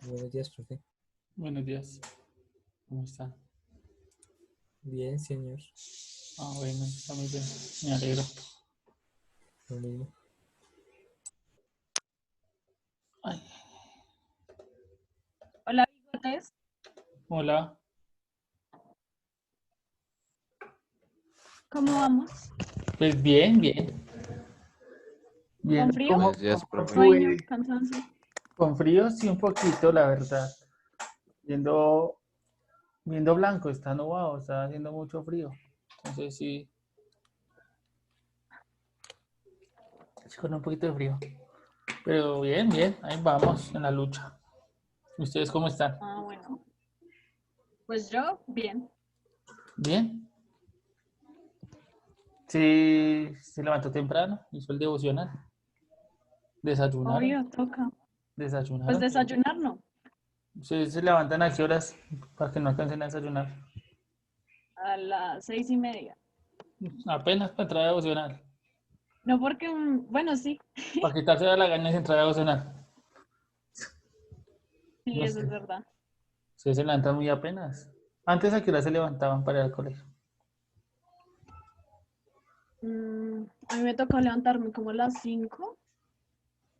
Buenos días, profe. Buenos días. ¿Cómo está? Bien, señor. Ah, bueno, está muy bien. Me alegro. Lo mismo. Ay, Hola, bigotes. hola. ¿Cómo vamos? Pues bien, bien. Bien, ¿Con frío? como Buenos días, con profe. ¿Sueño? ¿Cansancio? con frío, sí, un poquito, la verdad. Viendo, viendo blanco, está nublado, está haciendo mucho frío. Entonces sí, con un poquito de frío. Pero bien, bien, ahí vamos en la lucha. ¿Ustedes cómo están? Ah, bueno. Pues yo, bien. ¿Bien? Sí, se levantó temprano, hizo el devocional. ¿Desayunaron? Obvio, toca. Pues ¿Desayunaron? desayunar no. ¿Ustedes se levantan a qué horas para que no alcancen a desayunar? A las 6:30. Apenas para entrar a devocional. No porque, bueno, sí. Para quitarse la gana de entrar a devocional. Sí, No eso es sé. verdad. Ustedes se levantan muy apenas. Antes a qué hora se levantaban para ir al colegio. A mí me tocó levantarme como a las 5.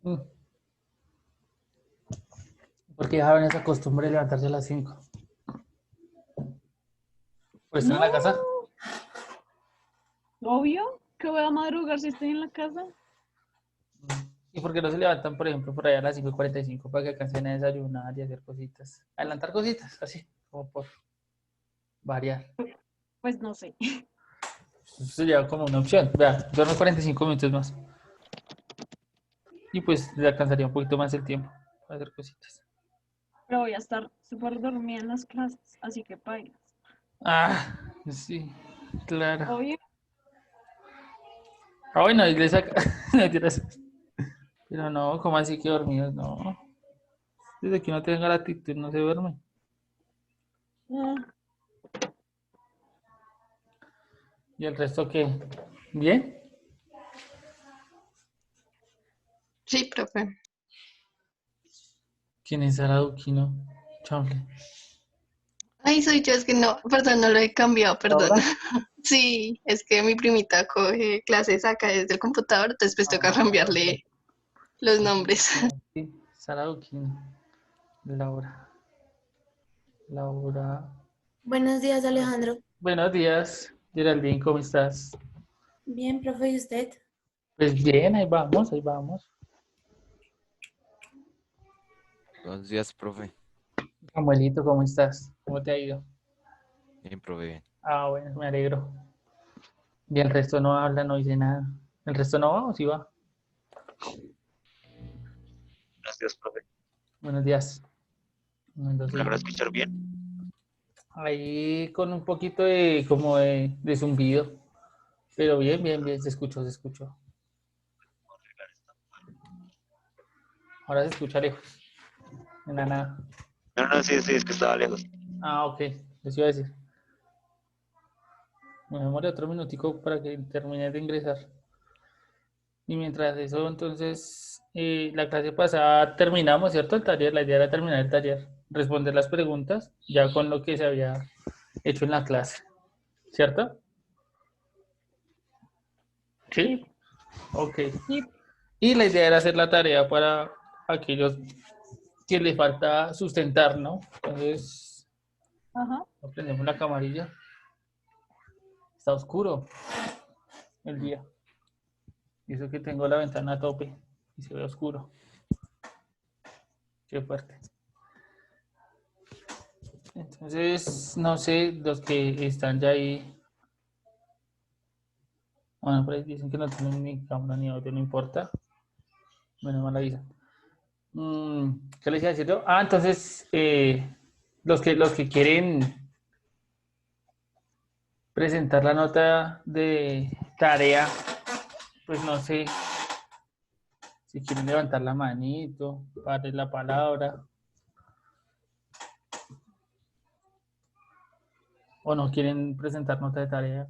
Mm. ¿Por qué dejaron esa costumbre de levantarse a las 5? Pues están en No, la casa. obvio. Que voy a madrugar si estoy en la casa. ¿Y por qué no se levantan, por ejemplo, por allá a las 5:45 para que alcancen a desayunar y hacer cositas? Adelantar cositas, así, como por variar. Pues no sé. Eso sería como una opción. Vea, duermo 45 minutos más. Y pues le alcanzaría un poquito más el tiempo para hacer cositas. Pero voy a estar súper dormida en las clases. Así que pailas. Ah, sí, claro. Obvio. Ah, bueno, y le saca. No, mentiras. Pero no, ¿cómo así que dormidos? No. Desde que no tenga la actitud no se duerme. Ah, ¿Y el resto qué? ¿Bien? Sí, profe. ¿Quién es Sara Duquino? Chanfle. Ay, soy yo, es que no, perdón, no lo he cambiado, perdón. ¿Ahora? Sí, es que mi primita coge clases acá desde el computador, entonces pues toca Ah, cambiarle los nombres. sí, Sara Duquino. Laura. Laura. Buenos días, Alejandro. Buenos días, Geraldine, ¿cómo estás? Bien, profe, ¿y usted? Pues bien, ahí vamos, ahí vamos. Buenos días, profe. Samuelito, ¿cómo estás? ¿Cómo te ha ido? Bien, profe, bien. Ah, bueno, me alegro. Y el resto no habla, no dice nada. ¿El resto no va o sí va? Gracias, profe. Buenos días. ¿Me Entonces, logra escuchar bien? ahí con un poquito de como de zumbido. Pero bien, bien, bien, se escuchó, se escuchó. Ahora se escucha lejos. En la nada. No, sí, sí, es que estaba lejos. Ah, ok. Les iba a decir. Me demoré otro minutico para que termine de ingresar. Y mientras eso, entonces, la clase pasada terminamos, ¿cierto? El taller, la idea era terminar el taller, responder las preguntas, ya con lo que se había hecho en la clase, ¿cierto? sí, Sí, ok. sí. Y la idea era hacer la tarea para aquellos que les falta sustentar, ¿no? Entonces, Ajá. prendemos la camarilla. Está oscuro el día. Y eso que tengo la ventana a tope y se ve oscuro. Qué fuerte. Entonces, no sé, los que están ya ahí, bueno, por ahí dicen que no tienen ni cámara ni audio, no importa. Menos mal avisan. ¿Qué les iba a decir yo? Ah, entonces, los que quieren presentar la nota de tarea, pues no sé si quieren levantar la manito, darle la palabra, o no quieren presentar nota de tarea.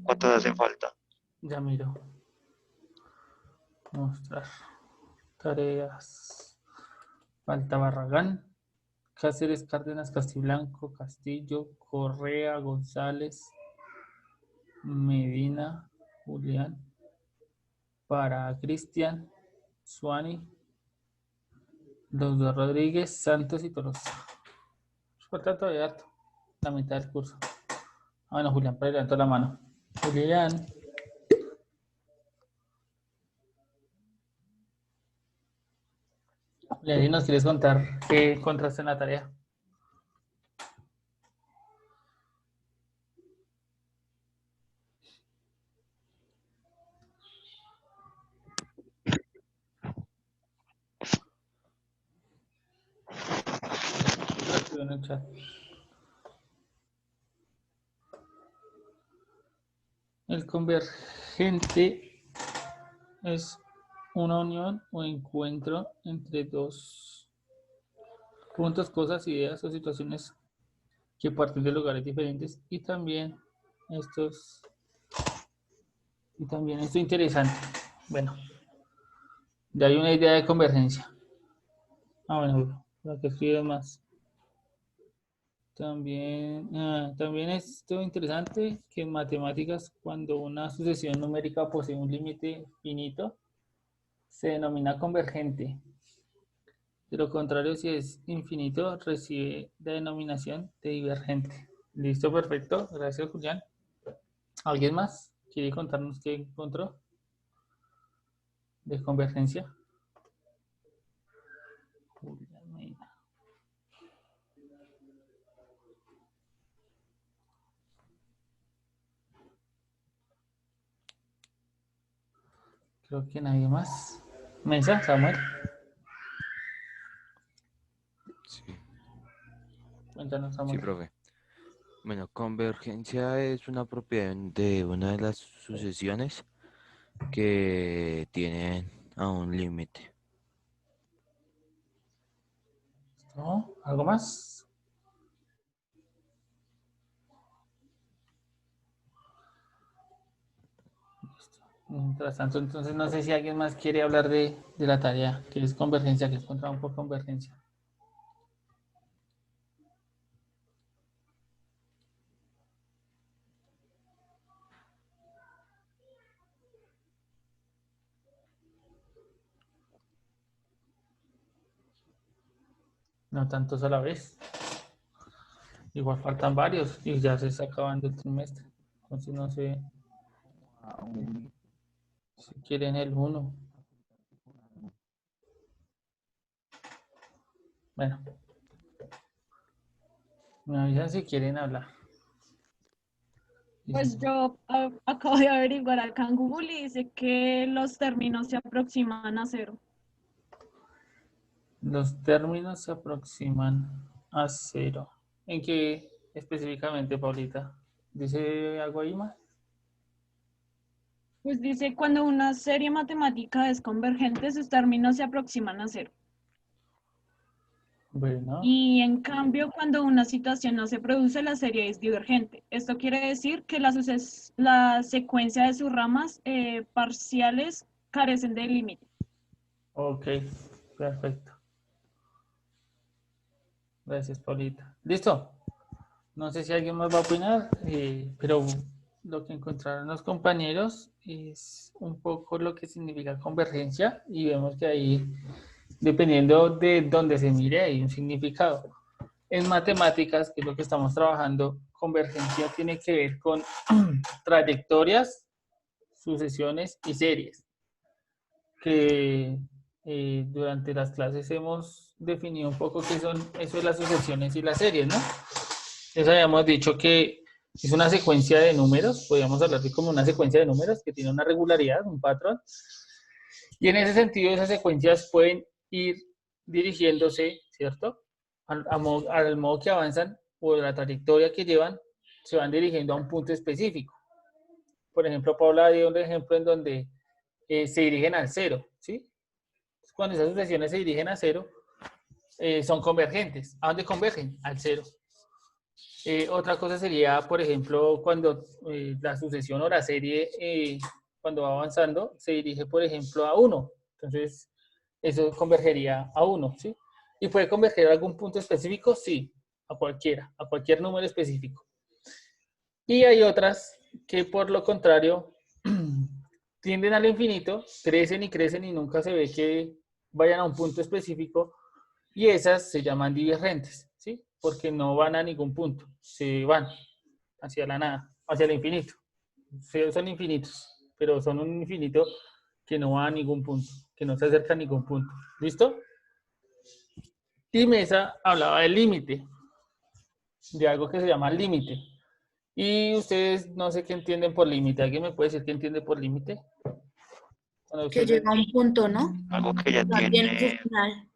¿Cuántos hacen falta? Ya miro. Mostrar. Tareas. Falta Barragán, Cáceres, Cárdenas, Castiblanco, Castillo, Correa, González, Medina, Julián, para Cristian, Suani, los dos Rodríguez, Santos y Tolosa. Falta todavía harto, la mitad del curso. Ah, bueno, Julián, para levantó la mano. Julián. Julián, ¿y nos quieres contar qué encontraste en la tarea? En el chat. El convergente es una unión o encuentro entre dos puntos, cosas, ideas o situaciones que parten de lugares diferentes y también esto interesante. Bueno, ya hay una idea de convergencia. Bueno, para que escribas más. También esto interesante que en matemáticas, cuando una sucesión numérica posee un límite finito, se denomina convergente. De lo contrario, si es infinito, recibe la denominación de divergente. Listo, perfecto. Gracias, Julián. ¿Alguien más quiere contarnos qué encontró de convergencia? Julián Medina. Creo que nadie más. Mesa, Samuel. Sí, Cuéntanos, sí, Samuel. profe. Bueno, convergencia es una propiedad de una de las sucesiones que tienen a un límite. ¿No? ¿Algo más? Listo. Mientras tanto, entonces no sé si alguien más quiere hablar de la tarea, que es convergencia, que encontramos por convergencia. No tantos a la vez. Igual faltan varios y ya se está acabando el trimestre. Entonces no sé si quieren el 1. Bueno, me avisan si quieren hablar. Pues yo acabo de averiguar acá en Google y dice que los términos se aproximan a 0. Los términos se aproximan a 0. ¿En qué específicamente, Paulita? ¿Dice algo ahí más? Pues dice, cuando una serie matemática es convergente, sus términos se aproximan a 0. Bueno, Y en cambio, cuando una situación no se produce, la serie es divergente. Esto quiere decir que la secuencia de sus ramas parciales carecen de límite. ok, perfecto. Gracias, Paulita. ¿Listo? No sé si alguien más va a opinar, pero lo que encontraron los compañeros es un poco lo que significa convergencia y vemos que ahí, dependiendo de dónde se mire, hay un significado. En matemáticas, que es lo que estamos trabajando, convergencia tiene que ver con trayectorias, sucesiones y series, que durante las clases hemos definido un poco qué son eso de las sucesiones y las series, ¿no? Eso habíamos dicho que es una secuencia de números, podríamos hablar de como una secuencia de números que tiene una regularidad, un patrón, y en ese sentido esas secuencias pueden ir dirigiéndose, ¿cierto? Al modo que avanzan o la trayectoria que llevan, se van dirigiendo a un punto específico. Por ejemplo, Paula dio un ejemplo en donde se dirigen al 0, ¿sí? Cuando esas sucesiones se dirigen a 0, son convergentes. ¿A dónde convergen? Al 0. Otra cosa sería, por ejemplo, cuando la sucesión o la serie, cuando va avanzando, se dirige, por ejemplo, a 1. Entonces, eso convergería a 1, ¿sí? ¿Y puede converger a algún punto específico? Sí, a cualquier número específico. Y hay otras que por lo contrario tienden al infinito, crecen y nunca se ve que vayan a un punto específico, y esas se llaman divergentes, ¿sí? Porque no van a ningún punto, se van hacia la nada, hacia el infinito. Son infinitos, pero son un infinito que no va a ningún punto, que no se acerca a ningún punto. ¿Listo? Y Mesa hablaba del límite, de algo que se llama límite. Y ustedes no sé qué entienden por límite. ¿Alguien me puede decir qué entiende por límite? Cuando Que ustedes... llega a un punto, ¿no? Algo que ya O sea, tiene su tiene, final.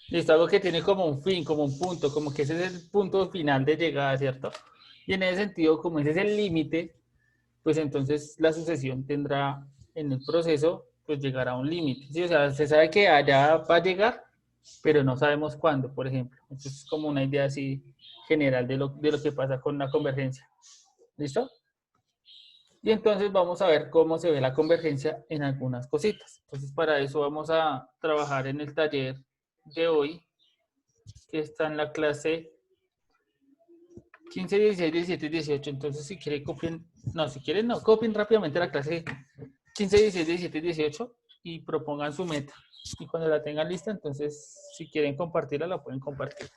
Listo, algo que tiene como un fin, como un punto, como que ese es el punto final de llegada, ¿cierto? Y en ese sentido, como ese es el límite, pues entonces la sucesión tendrá en el proceso, pues llegará a un límite. ¿Sí? O sea, se sabe que allá va a llegar, pero no sabemos cuándo, por ejemplo. Entonces es como una idea así general de lo que pasa con la convergencia. ¿Listo? Y entonces vamos a ver cómo se ve la convergencia en algunas cositas. Entonces para eso vamos a trabajar en el taller de hoy, que está en la clase 15, 16, 17 y 18. Entonces si quieren copien, no, si quieren no, copien rápidamente la clase 15, 16, 17 y 18 y propongan su meta. Y cuando la tengan lista, entonces si quieren compartirla, la pueden compartir.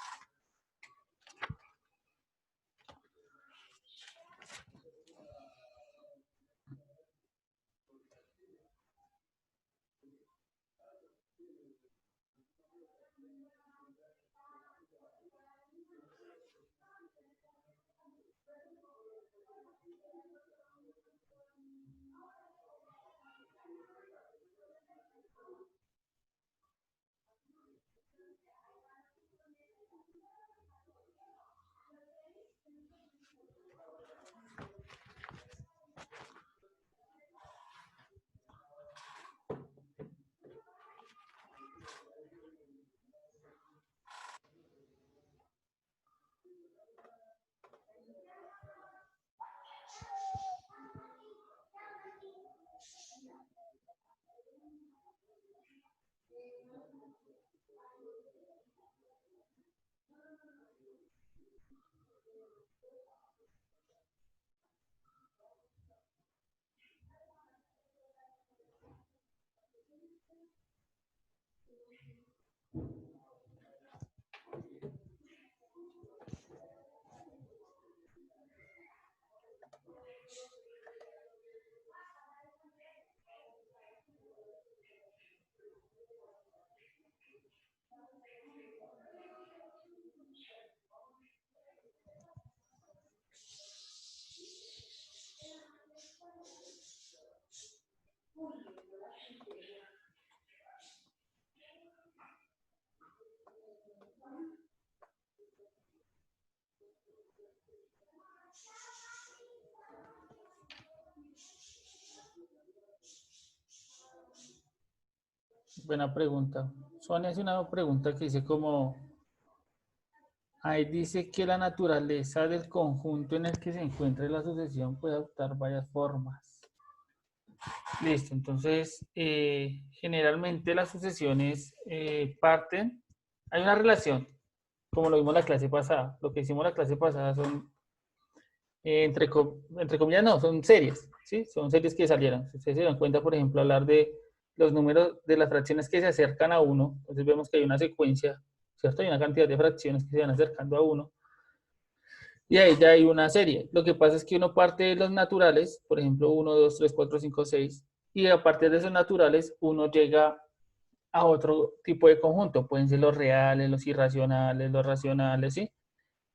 Buena pregunta. Sonia hace una pregunta que dice como, ahí dice que la naturaleza del conjunto en el que se encuentra la sucesión puede adoptar varias formas. Listo, entonces generalmente las sucesiones parten, hay una relación, como lo vimos la clase pasada. Lo que hicimos la clase pasada son, entre comillas, no, son series, ¿sí? Son series que salieron. Si ustedes se dan cuenta, por ejemplo, hablar de los números de las fracciones que se acercan a 1, entonces vemos que hay una secuencia, ¿cierto? Hay una cantidad de fracciones que se van acercando a 1. Y ahí ya hay una serie. Lo que pasa es que uno parte de los naturales, por ejemplo, 1, 2, 3, 4, 5, 6, y a partir de esos naturales uno llega a otro tipo de conjunto. Pueden ser los reales, los irracionales, los racionales, ¿sí?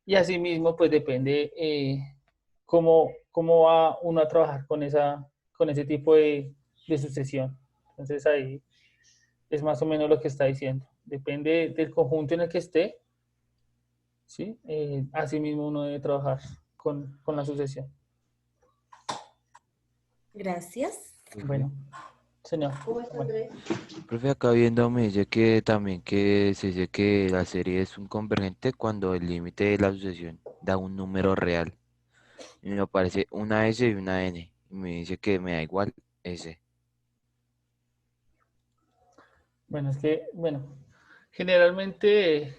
Y asimismo, pues depende cómo va uno a trabajar con ese tipo de sucesión. Entonces ahí es más o menos lo que está diciendo. Depende del conjunto en el que esté, ¿sí? Asimismo uno debe trabajar con la sucesión. Gracias. Bueno, señor. ¿Cómo está, Bueno. Andrés? Profe, acá viendo me dice que también que se dice que la serie es un convergente cuando el límite de la sucesión da un número real. Y me aparece una S y una N. Y me dice que me da igual S. Bueno, es que, bueno, generalmente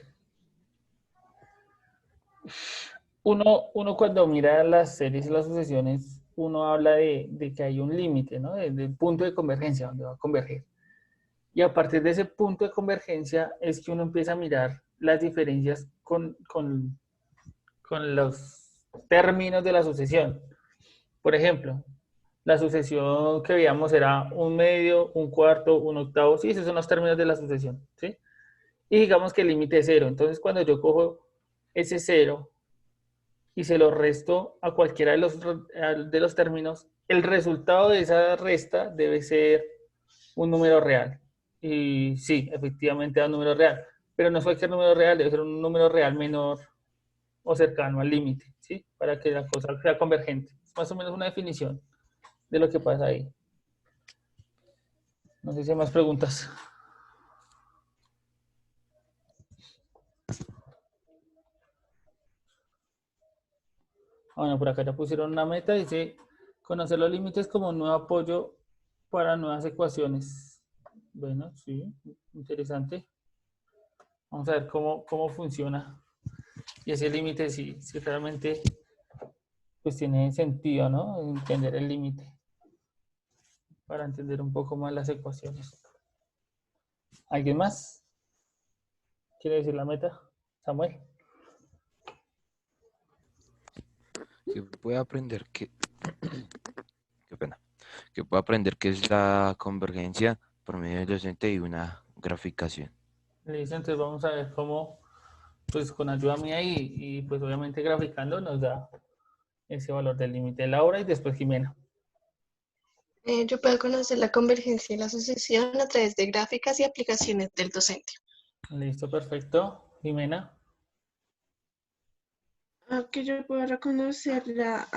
uno cuando mira las series y las sucesiones, uno habla de que hay un límite, ¿no? Del punto de convergencia, donde va a converger. Y a partir de ese punto de convergencia es que uno empieza a mirar las diferencias con los términos de la sucesión. Por ejemplo, la sucesión que veíamos era un medio, un cuarto, un octavo. Sí, esos son los términos de la sucesión, ¿sí? Y digamos que el límite es cero. Entonces, cuando yo cojo ese cero y se lo resto a cualquiera de los términos, el resultado de esa resta debe ser un número real. Y sí, efectivamente da un número real. Pero no es cualquier número real, debe ser un número real menor o cercano al límite, ¿sí? Para que la cosa sea convergente. Es más o menos una definición de lo que pasa ahí. No sé si hay más preguntas. Bueno, por acá ya pusieron una meta, dice conocer los límites como un nuevo apoyo para nuevas ecuaciones. Bueno, sí, interesante. Vamos a ver cómo funciona. Y ese límite, si realmente pues tiene sentido, ¿no? Entender el límite para entender un poco más las ecuaciones. ¿Alguien más? ¿Quiere decir la meta? Samuel. Que pueda aprender que, qué pena, que pueda aprender qué es la convergencia por medio del docente y una graficación. Listo, entonces vamos a ver cómo, pues con ayuda mía y pues obviamente graficando nos da ese valor del límite. Laura y después Jimena. Yo puedo conocer la convergencia y la sucesión a través de gráficas y aplicaciones del docente. Listo, perfecto. Jimena. Que yo pueda reconocer la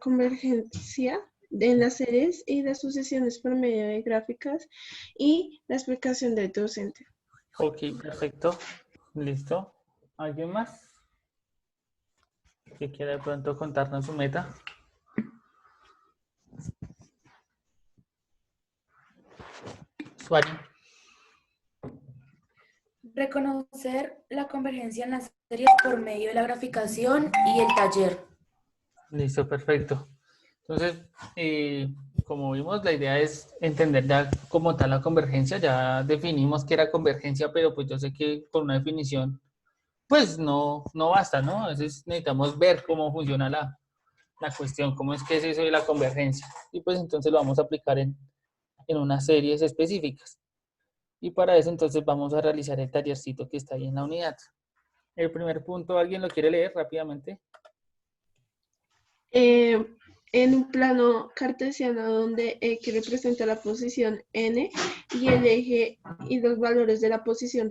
convergencia en las series y las sucesiones por medio de gráficas y la explicación del docente. Ok, perfecto. Listo. ¿Alguien más que quiera de pronto contarnos su meta? Suari. Reconocer la convergencia en las series por medio de la graficación y el taller. Listo, perfecto. Entonces, como vimos, la idea es entender ya como tal la convergencia. Ya definimos que era convergencia, pero pues yo sé que por una definición, pues no basta, ¿no? A veces necesitamos ver cómo funciona la cuestión, cómo es que es eso de la convergencia. Y pues entonces lo vamos a aplicar en unas series específicas. Y para eso entonces vamos a realizar el tallercito que está ahí en la unidad. El primer punto, ¿alguien lo quiere leer rápidamente? En un plano cartesiano donde X representa la posición N y el eje y los valores de la posición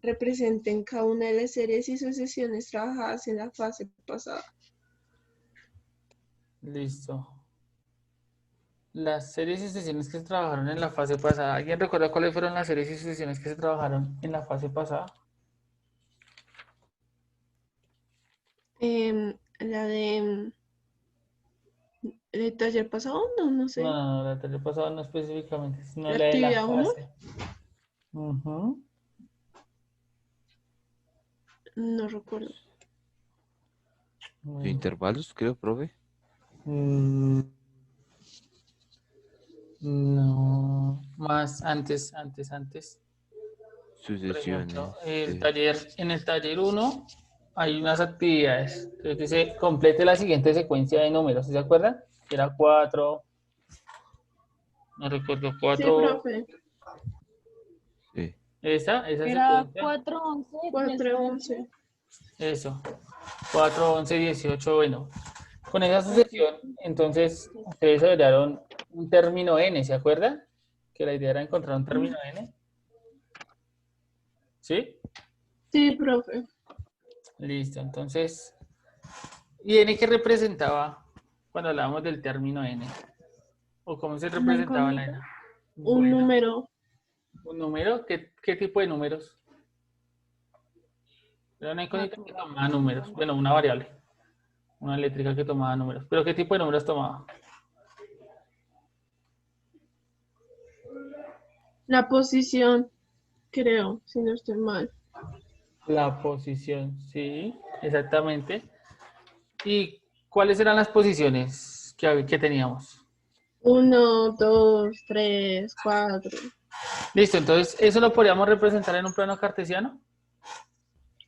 representen cada una de las series y sucesiones trabajadas en la fase pasada. Listo. Las series y sesiones que se trabajaron en la fase pasada. ¿Alguien recuerda cuáles fueron las series y sesiones que se trabajaron en la fase pasada? La de el taller pasado, no sé. No, la taller pasada no específicamente, sino La la de la actividad 1, fase. Ujú. no recuerdo. Bueno. ¿De intervalos, creo, profe? No, más antes. Por Sucesiones. ejemplo, en el taller 1 hay unas actividades. Entonces dice, complete la siguiente secuencia de números. ¿Sí se acuerdan? Era 4, no recuerdo, Sí, 4, profe. Sí. esa Era secuencia. 4, 11, 4, 11. Eso, 4, 11, 18, bueno. Con esa sucesión, entonces, ustedes hallaron un término n, ¿se acuerdan? Que la idea era encontrar un término n. ¿Sí? Sí, profe. Listo, entonces, ¿y n qué representaba cuando hablábamos del término n? ¿O cómo se representaba la n? Un Bueno, número. ¿un número? ¿Qué tipo de números? Era una incógnita que tomaba números. Bueno, una variable. Una eléctrica que tomaba números. ¿Pero qué tipo de números tomaba? La posición, creo, si no estoy mal. La posición, sí, exactamente. ¿Y cuáles eran las posiciones que teníamos? 1, 2, 3, 4. Listo, entonces, ¿eso lo podríamos representar en un plano cartesiano?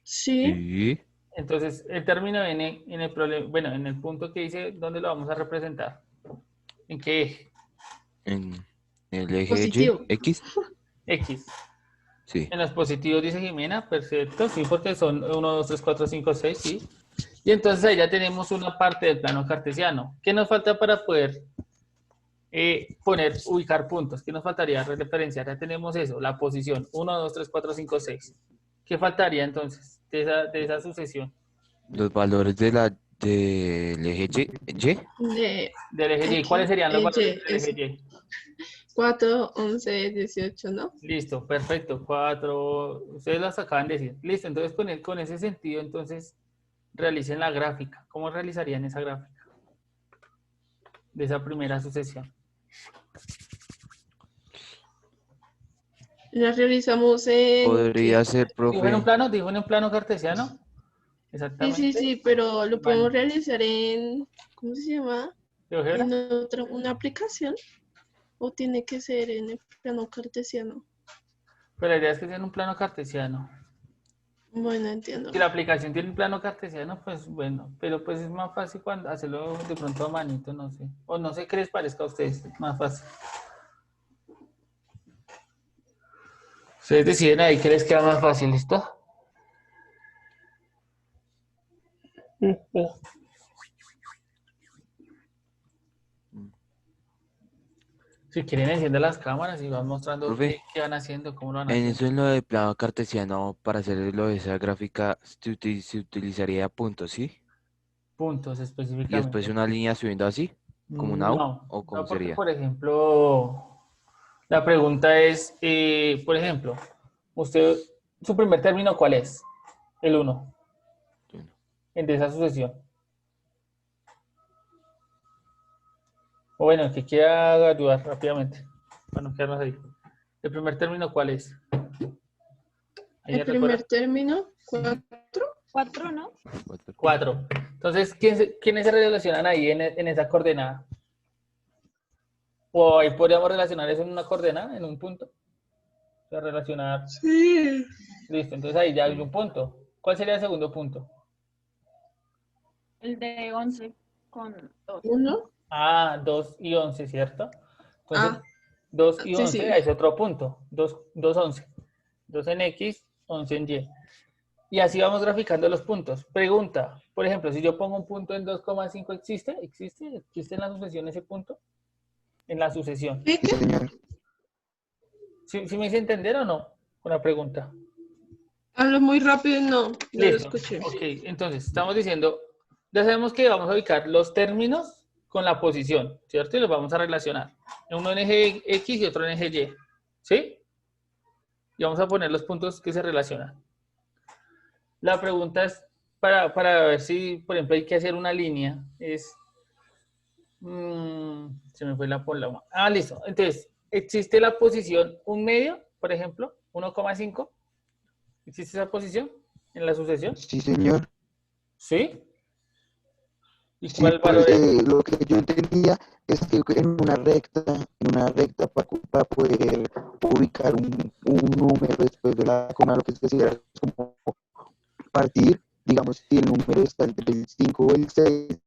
Sí, Sí. Entonces, el término n en el problema, bueno, en el punto que dice, ¿dónde lo vamos a representar? ¿En qué eje? En el eje positivo. Y, X. X. Sí. En los positivos dice Jimena, perfecto, sí, porque son 1, 2, 3, 4, 5, 6, sí. Y entonces ahí ya tenemos una parte del plano cartesiano. ¿Qué nos falta para poder ubicar puntos? ¿Qué nos faltaría referenciar? Ya tenemos eso, la posición 1, 2, 3, 4, 5, 6. ¿Qué faltaría entonces de esa sucesión? Los valores del eje Y. De Del eje Y. X, ¿Cuáles serían los valores Y, del eso. eje Y? 4, 11, 18, ¿no? Listo, perfecto. 4, ustedes las acaban de decir. Listo, entonces con ese sentido, entonces realicen la gráfica. ¿Cómo realizarían esa gráfica de esa primera sucesión? La realizamos en Podría ¿qué? ser, profe. Dijo en un plano cartesiano. Sí, Exactamente. sí, pero lo Vale. podemos realizar en, ¿cómo se llama? ¿GeoGebra? En otra, una aplicación. ¿O tiene que ser en el plano cartesiano? Pero la idea es que sea en un plano cartesiano. Bueno, entiendo. Si la aplicación tiene un plano cartesiano, pues bueno, pero pues es más fácil cuando hacerlo de pronto a manito, no sé. O no sé qué les parezca a ustedes, es más fácil. Ustedes deciden ahí qué les queda más fácil, ¿listo? Si quieren, encienden las cámaras y van mostrando Profe, qué van haciendo, cómo lo van en haciendo. eso en lo de plano cartesiano, para hacer lo de esa gráfica, se utilizaría puntos, ¿sí? Puntos Y después específicamente. una línea subiendo así, como una U, No, ¿o cómo no porque, sería? por ejemplo, la pregunta es, por ejemplo, usted, su primer término, ¿cuál es? El 1, Bueno, de esa sucesión. O bueno, el que quiera ayudar rápidamente, para no quedarnos ahí. ¿El primer término cuál es? El ¿Alguien recuerda? primer término, 4. 4, ¿no? 4. Entonces, ¿quiénes se relacionan ahí en esa coordenada? O ahí podríamos relacionar eso en una coordenada, en un punto. O sea, relacionar. Sí. Listo, entonces ahí ya hay un punto. ¿Cuál sería el segundo punto? El de 11 con 2. 1. Ah, 2 y 11, ¿cierto? Entonces, Ah, 2 y sí, 11 sí. es otro punto. 2, 11. 2 en X, 11 en Y. Y así vamos graficando los puntos. Pregunta, por ejemplo, si yo pongo un punto en 2,5, ¿existe? ¿Existe en la sucesión ese punto? En la sucesión. ¿Qué? Sí, señor. ¿Sí me hice entender o no? Con la pregunta. Hablo muy rápido y no lo Listo. escuché. Ok, entonces estamos diciendo, ya sabemos que vamos a ubicar los términos con la posición, ¿cierto? Y los vamos a relacionar. Uno en eje X y otro en eje Y. ¿Sí? Y vamos a poner los puntos que se relacionan. La pregunta es, para ver si, por ejemplo, hay que hacer una línea, es... se me fue la palabra. Ah, listo. Entonces, ¿existe la posición 1/2, por ejemplo? 1,5. ¿Existe esa posición en la sucesión? Sí, señor. ¿Sí? ¿Y Sí, cuál pues valor es? lo que yo entendía es que en una recta para poder ubicar un número después de la coma, lo que se decía es como partir, digamos, si el número está entre el 5 o el 6,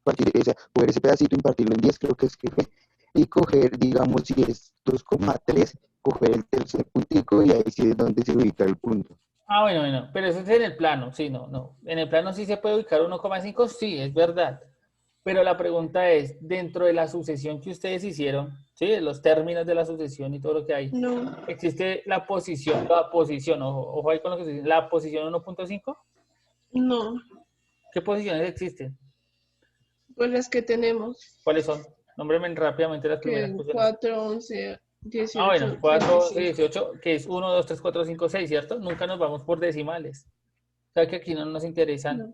partir, o sea, coger ese pedacito y partirlo en 10, creo que es que fue, y coger, digamos, si es 2,3, coger el tercer puntico y ahí sí es donde se ubica el punto. Ah, bueno, pero eso es en el plano, sí, no. En el plano sí se puede ubicar 1,5, sí, es verdad. Pero la pregunta es, dentro de la sucesión que ustedes hicieron, ¿sí? Los términos de la sucesión y todo lo que hay, No, ¿existe la posición, ojo ahí con lo que se dice, la posición 1,5? no. ¿Qué posiciones existen? Pues las que tenemos, ¿Cuáles son? Nómbrenme rápidamente las primeras que posiciones. 4, 11, Ah, bueno, 18, 4, 35. 18, que es 1, 2, 3, 4, 5, 6, ¿cierto? Nunca nos vamos por decimales. O sea que aquí no nos interesan No.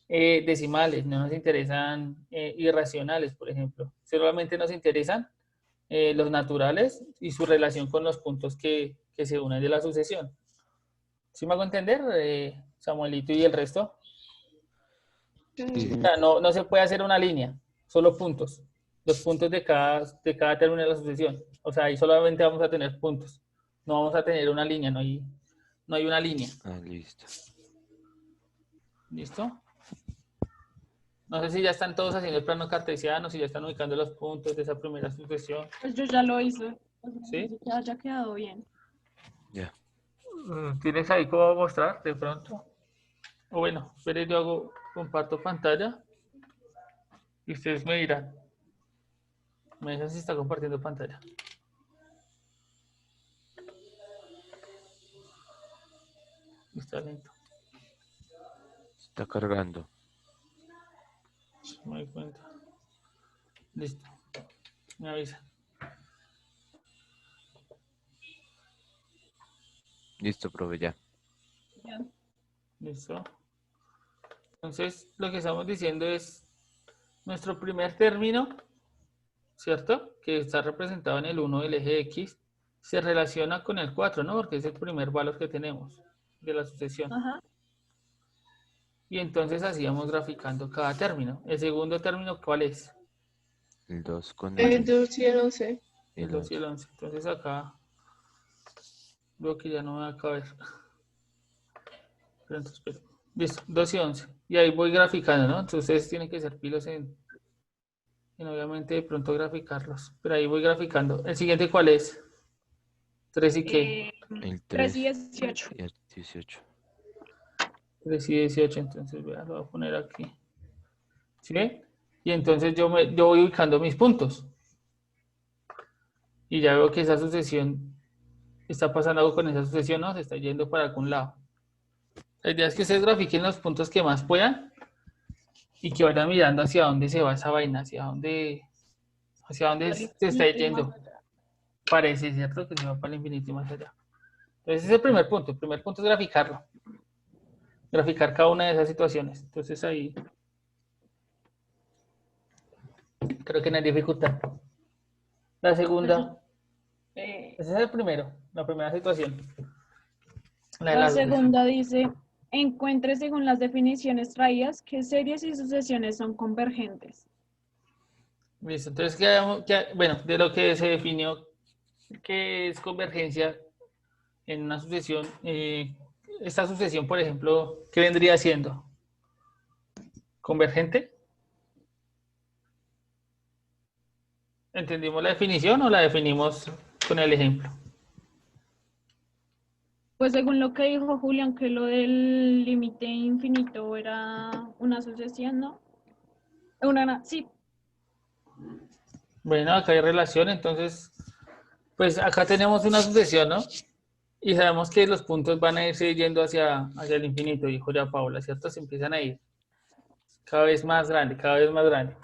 decimales, no nos interesan irracionales, por ejemplo. Solamente nos interesan los naturales y su relación con los puntos que se unen de la sucesión. ¿Sí me hago entender, Samuelito y el resto? Sí, O sea, no se puede hacer una línea, solo puntos. Los puntos de cada término de la sucesión. O sea, ahí solamente vamos a tener puntos. No vamos a tener una línea, no hay una línea. Ah, listo. ¿Listo? No sé si ya están todos haciendo el plano cartesiano, si ya están ubicando los puntos de esa primera sucesión. Pues yo ya lo hice. ¿Sí? Ya haya quedado bien. Ya. ¿Tienes ahí cómo mostrar de pronto? O bueno, espere, yo comparto pantalla y ustedes me dirán. Me dicen si está compartiendo pantalla. Está lento. Está cargando. Me doy cuenta. Listo. Me avisa. Listo, profe, ya. Listo. Entonces, lo que estamos diciendo es nuestro primer término, ¿cierto? Que está representado en el 1 del eje X, se relaciona con el 4, ¿no? Porque es el primer valor que tenemos de la sucesión. Ajá. Y entonces así vamos graficando cada término. El segundo término, ¿cuál es? El 2 con El el 2 y el 11. El 2 y el 11. Entonces acá veo que ya no me va a caber. Pero entonces, espera. Listo, 2 y 11. Y ahí voy graficando, ¿no? Entonces ustedes tienen que ser pilos en obviamente de pronto graficarlos. Pero ahí voy graficando. ¿El siguiente cuál es? 3 y qué? el 3 3 y 18. y el 18. 3 y 18. Entonces, vea, lo voy a poner aquí. ¿Sí ven? Y entonces yo voy ubicando mis puntos. Y ya veo que esa sucesión, está pasando algo con esa sucesión, ¿no? Se está yendo para algún lado. La idea es que ustedes grafiquen los puntos que más puedan y que vayan mirando hacia dónde se va esa vaina, hacia dónde se está yendo. Parece, ¿cierto? Que se va para el infinito y más allá. Entonces, ese es el primer punto. El primer punto es graficarlo. Graficar cada una de esas situaciones. Entonces, ahí creo que no hay dificultad. La segunda, ese es el primero, la primera situación. La de La la segunda dice, encuentre según las definiciones traídas qué series y sucesiones son convergentes. Listo, entonces, bueno, de lo que se definió que es convergencia en una sucesión, esta sucesión, por ejemplo, ¿qué vendría siendo? ¿Convergente? ¿Entendimos la definición o la definimos con el ejemplo? Pues según lo que dijo Julián, que lo del límite infinito era una sucesión, ¿no? Sí. Bueno, acá hay relación, entonces, pues acá tenemos una sucesión, ¿no? Y sabemos que los puntos van a irse yendo hacia el infinito, dijo ya Paula, ¿cierto? Se empiezan a ir cada vez más grande, cada vez más grande.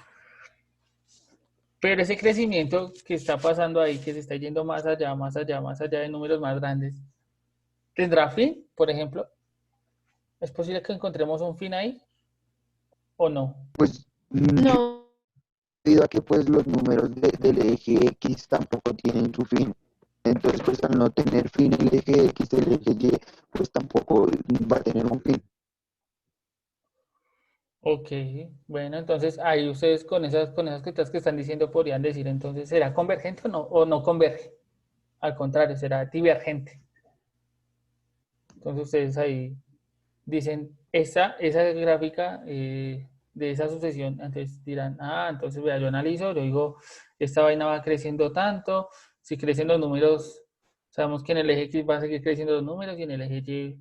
Pero ese crecimiento que está pasando ahí, que se está yendo más allá, más allá, más allá de números más grandes, ¿tendrá fin, por ejemplo? ¿Es posible que encontremos un fin ahí o no? Pues No. debido a que pues los números del eje X tampoco tienen su fin. Entonces, pues al no tener fin el eje X, el eje Y, pues tampoco va a tener un fin. Ok, bueno, entonces ahí ustedes con esas cositas que están diciendo podrían decir, entonces, ¿será convergente o no converge? Al contrario, será divergente. Entonces ustedes ahí dicen, esa gráfica de esa sucesión, entonces dirán, entonces vea, yo analizo, yo digo, esta vaina va creciendo tanto, si crecen los números, sabemos que en el eje X va a seguir creciendo los números y en el eje Y,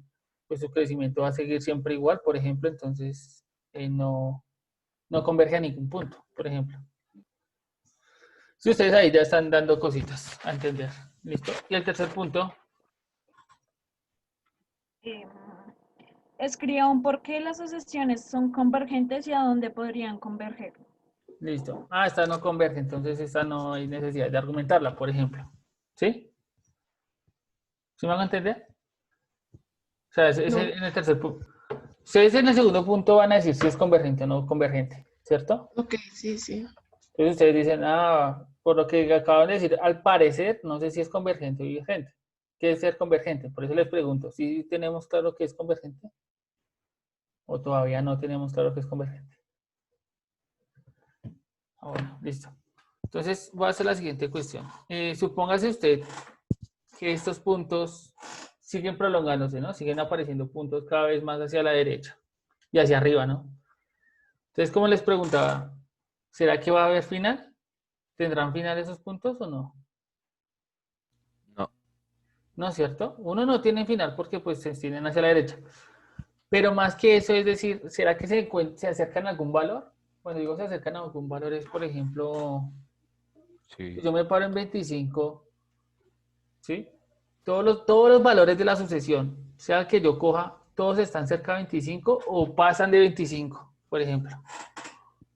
pues su crecimiento va a seguir siempre igual, por ejemplo, entonces no converge a ningún punto, por ejemplo. Si ustedes ahí ya están dando cositas a entender, ¿listo? Y el tercer punto, Escriba un por qué las sucesiones son convergentes y a dónde podrían converger. listo. Esta no converge, entonces esta no hay necesidad de argumentarla, por ejemplo. ¿Sí? ¿Sí me van a entender? O sea, es No. en el tercer punto. Ustedes en el segundo punto van a decir si es convergente o no convergente, ¿cierto? Ok, sí, sí. Entonces ustedes dicen, por lo que acaban de decir, al parecer, no sé si es convergente o divergente. ¿Qué es ser convergente? Por eso les pregunto, ¿sí tenemos claro que es convergente? ¿O todavía no tenemos claro que es convergente? Ah, bueno, listo. Entonces, voy a hacer la siguiente cuestión. Supóngase usted que estos puntos siguen prolongándose, ¿no? Siguen apareciendo puntos cada vez más hacia la derecha y hacia arriba, ¿no? Entonces, como les preguntaba, ¿será que va a haber final? ¿Tendrán final esos puntos o no? No. ¿No es cierto? Uno no tiene final porque pues se extienden hacia la derecha. Pero más que eso, es decir, ¿será que se acercan a algún valor? Cuando digo se acercan a algún valor es, por ejemplo, Sí. yo me paro en 25, ¿sí? Todos los valores de la sucesión, sea que yo coja, todos están cerca de 25 o pasan de 25, por ejemplo.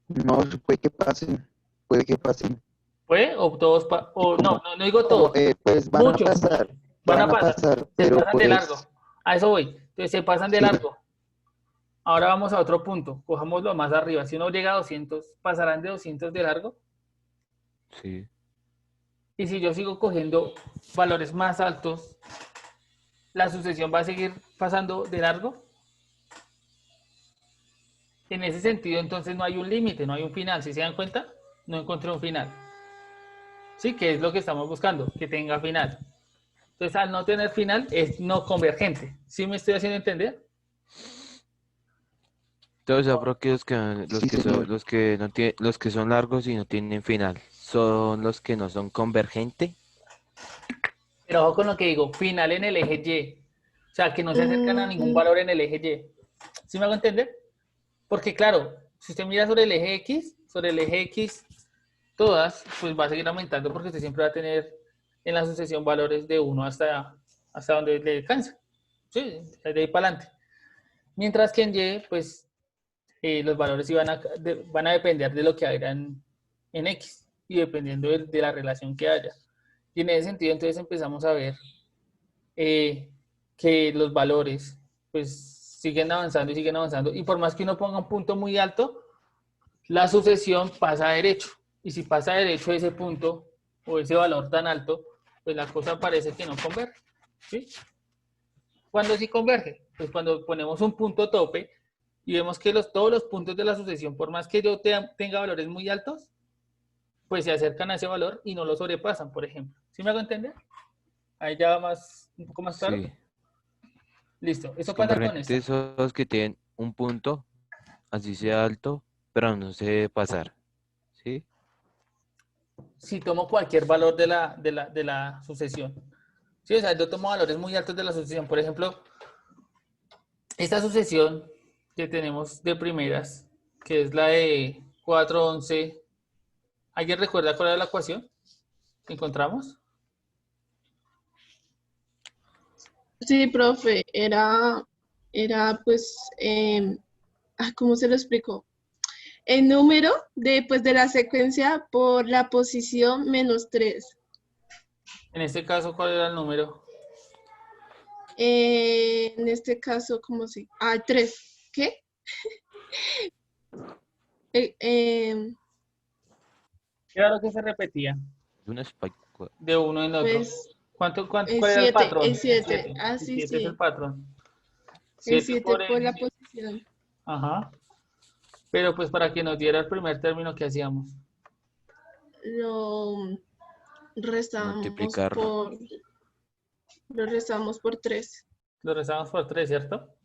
No, puede que pasen, puede que pasen. ¿Puede? O todos, o no, no digo Como, todos, pues van a muchos pasar, van a van a pasar, pasar, se pero pasan de largo. pues A eso voy. Entonces se pasan de sí, largo. Ahora vamos a otro punto. Cojámoslo más arriba. Si uno llega a 200, ¿pasarán de 200 de largo? Sí. Y si yo sigo cogiendo valores más altos, ¿la sucesión va a seguir pasando de largo? En ese sentido, entonces no hay un límite, no hay un final. Si se dan cuenta, no encontré un final. Sí, que es lo que estamos buscando, que tenga final. Entonces, al no tener final, es no convergente. ¿Sí me estoy haciendo entender? Entonces, yo creo que sí, señor. los que son largos y no tienen final, son los que no son convergentes. Pero ojo con lo que digo, final en el eje Y. O sea, que no se acercan a ningún Mm, valor en el eje Y. ¿Sí me hago entender? Porque claro, si usted mira sobre el eje X, todas, pues va a seguir aumentando porque usted siempre va a tener en la sucesión valores de 1 hasta donde le alcanza. Sí, de ahí para adelante. Mientras que en Y, pues los valores sí van a depender de lo que haya en X y dependiendo de la relación que haya. Y en ese sentido, entonces empezamos a ver que los valores pues siguen avanzando y siguen avanzando. Y por más que uno ponga un punto muy alto, la sucesión pasa a derecho. Y si pasa a derecho ese punto o ese valor tan alto, pues la cosa parece que no converge. ¿Sí? ¿Cuándo sí converge? Pues cuando ponemos un punto tope y vemos que todos los puntos de la sucesión, por más que yo tenga valores muy altos, pues se acercan a ese valor y no lo sobrepasan, por ejemplo. ¿Sí me hago entender? Ahí ya va un poco más claro. Sí. Listo, Los eso pasa con esta. convergentes son los que tienen un punto, así sea alto, pero no se debe pasar. ¿Sí? Si tomo cualquier valor de la sucesión. Sí, o sea, yo tomo valores muy altos de la sucesión. Por ejemplo, esta sucesión que tenemos de primeras, que es la de 4, 11. ¿Alguien recuerda cuál era la ecuación que encontramos? sí, profe, era pues, ¿cómo se lo explico? El número de la secuencia por la posición -3. En este caso, ¿cuál era el número? En este caso, ¿cómo se? 3. ¿Qué? Eh, em, ¿Qué era lo que se repetía Un spike. de uno en otro? pues el ¿Cuál era el 7, patrón? el El 7. 7. Ah, El sí, 7 es el sí. patrón. El 7 7 por por la n. posición. Ajá. Pero pues para que nos diera el primer término que hacíamos. Lo restamos Multiplicarlo. lo restamos por 3. Lo restamos por 3, ¿cierto?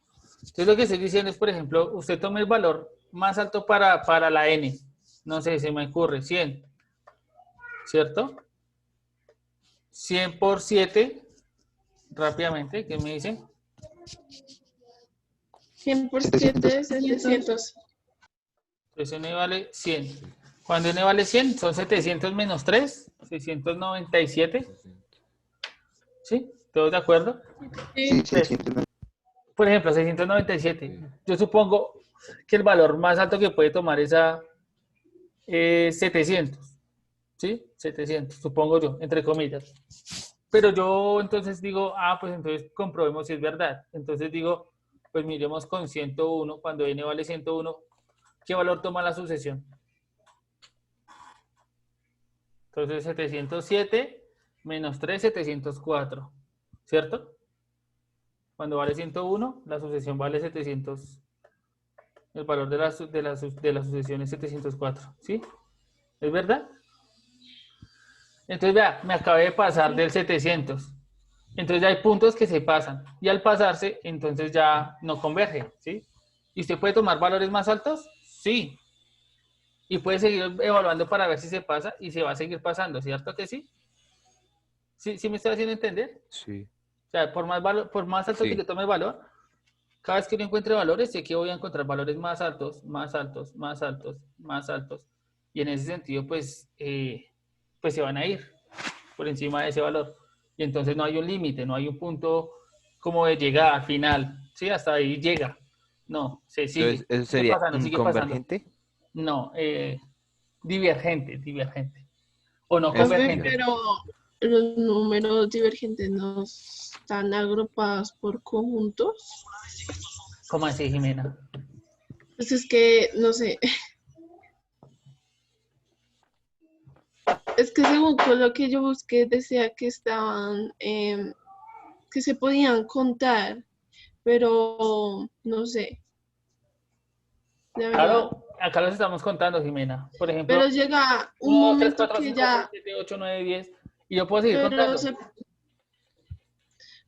Entonces lo que estoy diciendo es, por ejemplo, usted tome el valor más alto para la n. No sé, se me ocurre 100. ¿Cierto? 100 por 7. Rápidamente, ¿qué me dicen? 100 por 700. 7 es 700. Entonces n vale 100. Cuando n vale 100, son 700 menos 3, 697. ¿Sí? ¿Todos de acuerdo? Sí, Sí, 600. Por ejemplo, 697. Yo supongo que el valor más alto que puede tomar esa es 700. ¿Sí? 700, supongo yo, entre comillas. Pero yo entonces digo, pues entonces comprobemos si es verdad. Entonces digo, pues miremos con 101, cuando n vale 101, ¿qué valor toma la sucesión? Entonces 707 menos 3, 704. ¿Cierto? Cuando vale 101, la sucesión vale 700. El valor de la sucesión es 704. ¿Sí? ¿Es verdad? Entonces, vea, me acabé de pasar del 700. Entonces ya hay puntos que se pasan. Y al pasarse, entonces ya no converge. ¿Sí? ¿Y usted puede tomar valores más altos? Sí. Y puede seguir evaluando para ver si se pasa y se va a seguir pasando. ¿Cierto que sí? ¿Sí me estoy haciendo entender? Sí. O sea, por más alto que Sí. yo tome el valor, cada vez que yo encuentre valores, sé que voy a encontrar valores más altos, más altos, más altos, más altos. Y en ese sentido, pues se van a ir por encima de ese valor. Y entonces no hay un límite, no hay un punto como de llegada final. Sí, hasta ahí llega. No, se sigue. Entonces, ¿eso Sigue sería pasando, sigue pasando. inconvergente? No, divergente. O no Eso, Profe, convergente. pero los números divergentes no están agrupados por conjuntos. ¿Cómo así, Jimena? Pues es que, no sé. Es que según con lo que yo busqué decía que estaban, que se podían contar, pero no sé, la verdad. Claro, acá los estamos contando, Jimena. Por ejemplo, Pero llega un 1, 2, 3, momento 4, que 5, ya, 6, 7, 8, 9, 10. Y yo puedo seguir pero, contando.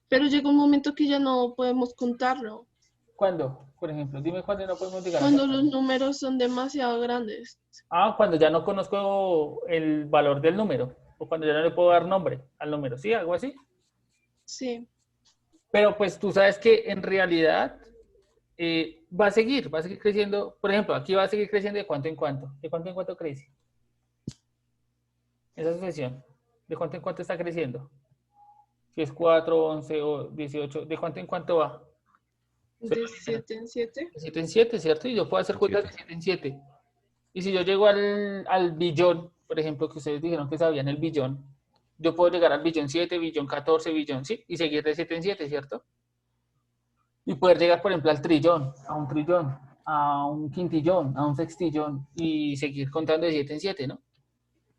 pero llega un momento que ya no podemos contarlo, ¿Cuándo? Por ejemplo, dime cuándo no podemos llegar a cuando los contarlo. números son demasiado grandes. Cuando ya no conozco el valor del número. O cuando ya no le puedo dar nombre al número. ¿Sí? Algo así. Sí, Pero pues tú sabes que en realidad va a seguir creciendo. Por ejemplo, aquí va a seguir creciendo de cuánto en cuánto. ¿De cuánto en cuánto crece? Esa sucesión. ¿De cuánto en cuánto está creciendo? Si es 4, 11 o 18, ¿de cuánto en cuánto va? de 7 en 7. De 7 en 7, ¿cierto? Y yo puedo hacer cuentas de 7 en 7. Y si yo llego al billón, por ejemplo, que ustedes dijeron que sabían el billón, yo puedo llegar al billón 7, billón 14, billón, sí, y seguir de 7 en 7, ¿cierto? Y poder llegar, por ejemplo, al trillón, a un quintillón, a un sextillón, y seguir contando de 7 en 7, ¿no?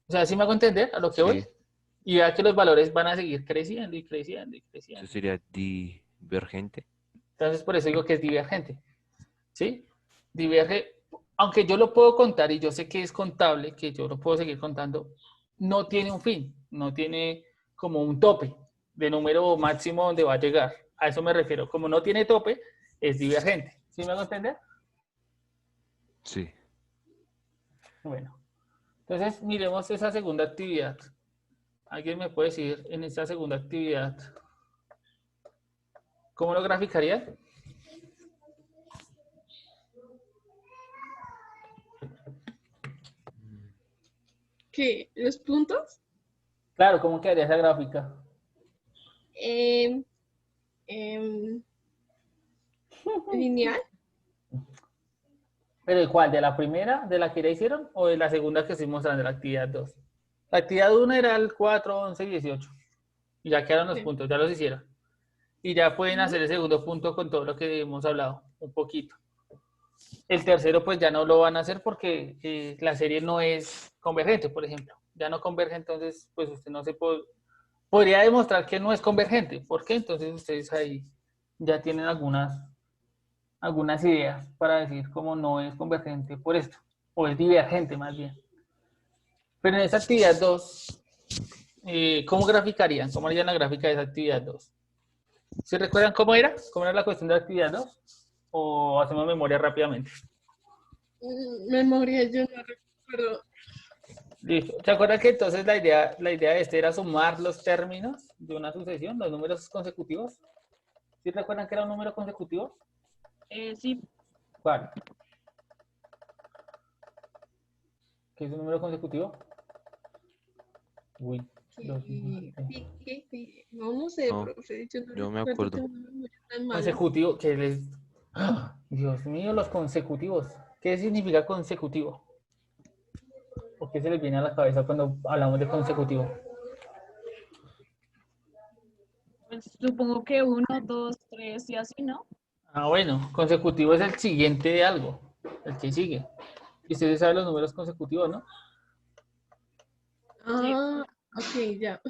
O sea, ¿sí me hago entender a lo que voy? Sí. Y vea que los valores van a seguir creciendo y creciendo y creciendo. Eso sería divergente. Entonces, por eso digo que es divergente. ¿Sí? Diverge, aunque yo lo puedo contar y yo sé que es contable, que yo lo puedo seguir contando, no tiene un fin, no tiene como un tope de número máximo donde va a llegar. A eso me refiero. Como no tiene tope, es divergente. ¿Sí me hago entender? Sí. Bueno. Entonces, miremos esa segunda actividad. ¿Alguien me puede decir en esta segunda actividad cómo lo graficaría? ¿Qué? ¿Los puntos? Claro, ¿cómo quedaría esa gráfica? Lineal. ¿Pero de cuál? ¿De la primera, de la que ya hicieron? ¿O de la segunda que estoy mostrando, de la actividad 2? La actividad 1 era el 4, 11, 18. Y ya quedaron los Sí. puntos, ya los hicieron. Y ya pueden hacer el segundo punto con todo lo que hemos hablado, un poquito. El tercero, pues ya no lo van a hacer porque la serie no es convergente, por ejemplo. Ya no converge, entonces, pues usted no se podría demostrar que no es convergente. ¿Por qué? Entonces ustedes ahí ya tienen algunas ideas para decir cómo no es convergente por esto, o es divergente más bien. Pero en esa actividad 2, ¿cómo graficarían? ¿Cómo harían la gráfica de esa actividad 2? ¿Se recuerdan cómo era? ¿Cómo era la cuestión de la actividad 2? ¿O hacemos memoria rápidamente? Memoria, yo no recuerdo. Listo. ¿Se acuerdan que entonces la idea de este era sumar los términos de una sucesión, los números consecutivos? ¿Sí recuerdan que era un número consecutivo? Sí, ¿Cuál? ¿Qué es un número consecutivo? Uy. No sé, No, profe. Yo no yo me recuerdo, acuerdo. tengo una memoria tan mala. Consecutivo, que les... ¡Ah! Dios mío, los consecutivos. ¿Qué significa consecutivo? ¿O qué se les viene a la cabeza cuando hablamos de consecutivo? pues supongo que 1, 2, 3 y así, ¿no? Bueno, consecutivo es el siguiente de algo, el que sigue. Y ustedes saben los números consecutivos, ¿no? Ah, ok, ya.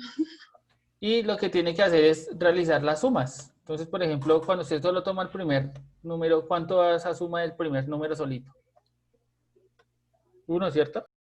Y lo que tiene que hacer es realizar las sumas. Entonces, por ejemplo, cuando usted solo toma el primer número, ¿cuánto da esa suma del primer número solito? 1, ¿cierto?